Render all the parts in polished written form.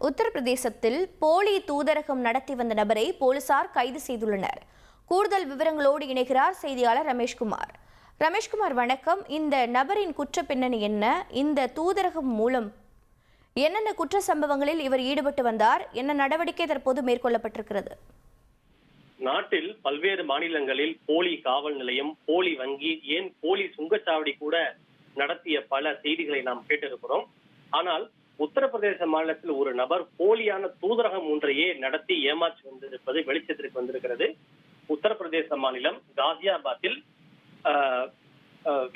உத்தரப்பிரதேசத்தில் போலி தூதரகம் நடத்தி வந்த நபரை போலீசார் கைது செய்துள்ளனர். கூடுதல் விவரங்களோடு இணைகிறார் செய்தியாளர் ரமேஷ்குமார். ரமேஷ்குமார், வணக்கம். இந்த நபரின் குற்ற பின்னணி என்ன? இந்த தூதரகம் மூலம் என்னென்ன குற்ற சம்பவங்களில் இவர் ஈடுபட்டு வந்தார்? என்ன நடவடிக்கை தற்போது மேற்கொள்ளப்பட்டிருக்கிறது? நாட்டில் பல்வேறு மாநிலங்களில் போலி காவல் நிலையம், போலி வங்கி, ஏன் போலி சுங்கச்சாவடி கூட நடத்திய பல செய்திகளை நாம் கேட்டிருக்கிறோம். ஆனால் உத்தரப்பிரதேச மாநிலத்தில் ஒரு நபர் போலியான தூதரகம் ஒன்றையே நடத்தி ஏமாற்றி வந்திருப்பது வெளிச்சத்திற்கு வந்திருக்கிறது. உத்தரப்பிரதேச மாநிலம் காசியாபாத்தில்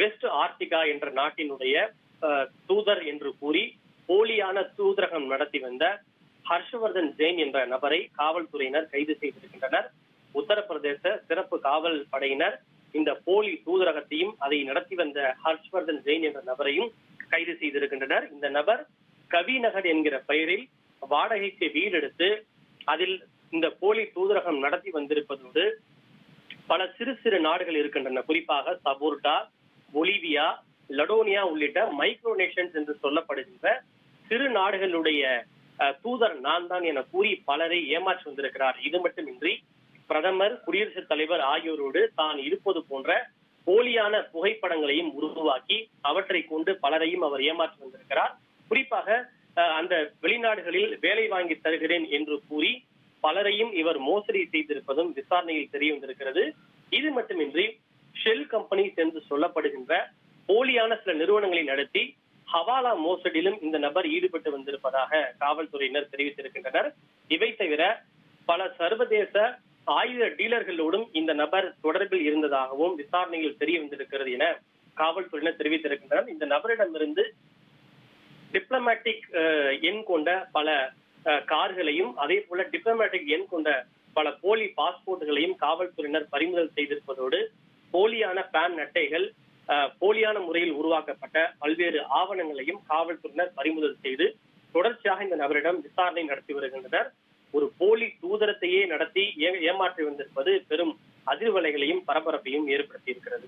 வெஸ்ட் ஆர்டிகா என்ற நாட்டினுடைய தூதர் என்று கூறி போலியான தூதரகம் நடத்தி வந்த ஹர்ஷ்வர்தன் ஜெயின் என்ற நபரை காவல்துறையினர் கைது செய்திருக்கின்றனர். உத்தரப்பிரதேச சிறப்பு காவல் படையினர் இந்த போலி தூதரகத்தையும் அதை நடத்தி வந்த ஹர்ஷ்வர்தன் ஜெயின் என்ற நபரையும் கைது செய்திருக்கின்றனர். இந்த நபர் கவிநகர் என்கிற பெயரில் வாடகைக்கு வீடு எடுத்து அதில் இந்த போலி தூதரகம் நடத்தி வந்திருப்பதோடு பல சிறு சிறு நாடுகள் இருக்கின்றன. குறிப்பாக சபோர்டா, பொலிவியா, லடோனியா உள்ளிட்ட மைக்ரோனேஷன்ஸ் என்று சொல்லப்படுகின்ற சிறு நாடுகளுடைய தூதர் நான் தான் என கூறி பலரை ஏமாற்றி வந்திருக்கிறார். இது மட்டுமின்றி பிரதமர், குடியரசுத் தலைவர் ஆகியோரோடு தான் இருப்பது போன்ற போலியான புகைப்படங்களையும் உருவாக்கி அவற்றை கொண்டு பலரையும் அவர் ஏமாற்றி வந்திருக்கிறார். குறிப்பாக அந்த வெளிநாடுகளில் வேலை வாங்கி தருகிறேன் என்று கூறி பலரையும் இவர் மோசடி செய்திருப்பதும் விசாரணையில் தெரிய வந்திருக்கிறது. இது மட்டுமின்றி ஷெல் கம்பெனிஸ் என்று சொல்லப்படுகின்ற போலியான சில நிறுவனங்களை நடத்தி ஹவாலா மோசடியிலும் இந்த நபர் ஈடுபட்டு வந்திருப்பதாக காவல்துறையினர் தெரிவித்திருக்கின்றனர். இவை தவிர பல சர்வதேச ஆயுத டீலர்களோடும் இந்த நபர் தொடர்பில் இருந்ததாகவும் விசாரணையில் தெரிய வந்திருக்கிறது என காவல்துறையினர் தெரிவித்திருக்கின்றனர். இந்த நபரிடமிருந்து டிப்ளமேட்டிக் எண் கொண்ட பல கார்களையும் அதே போல டிப்ளமேட்டிக் எண் கொண்ட பல போலி பாஸ்போர்ட்டுகளையும் காவல்துறையினர் பறிமுதல் செய்திருப்பதோடு போலியான பேன் அட்டைகள், போலியான முறையில் உருவாக்கப்பட்ட பல்வேறு ஆவணங்களையும் காவல்துறையினர் பறிமுதல் செய்து தொடர்ச்சியாக இந்த நபரிடம் விசாரணை நடத்தி வருகின்றனர். ஒரு போலி தூதரத்தையே நடத்தி ஏமாற்றி வந்திருப்பது பெரும் அதிர்வலைகளையும் பரபரப்பையும் ஏற்படுத்தி இருக்கிறது.